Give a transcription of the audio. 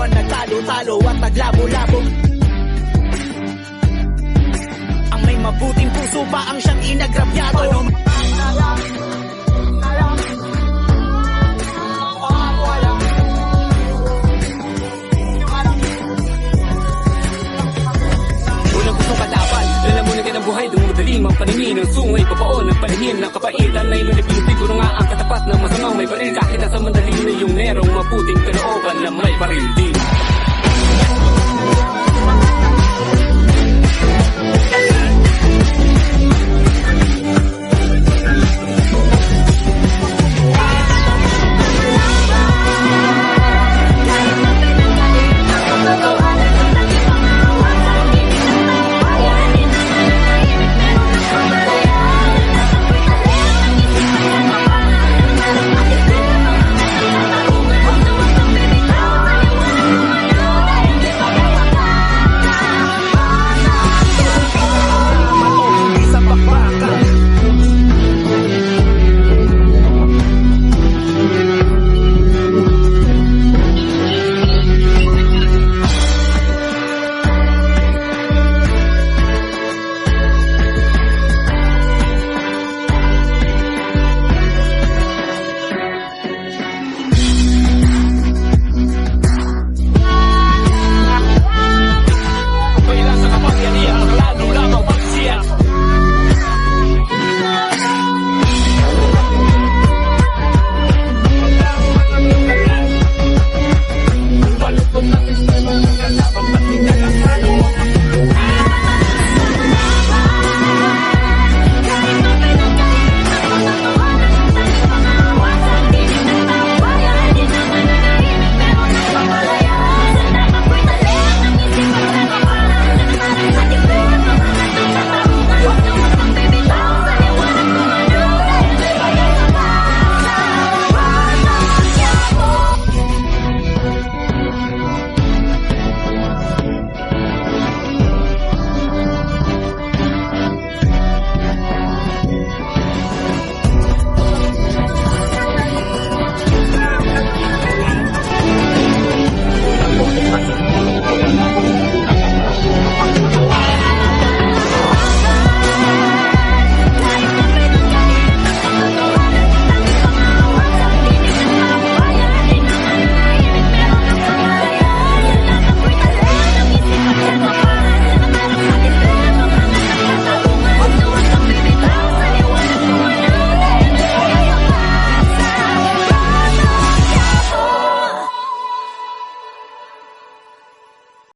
buwan nagtalo-talo at naglabo-labo. Ang may mabuting puso pa ang siyang inagrabyado. Buhay ng madalim ang paningin ng sungay, papaon ng paningin ng kapaitan ay nunipin siguro nga ang katapat ng masamang may baril. Kahit nasa mandali na yung merong maputing kalooban na may baril. Di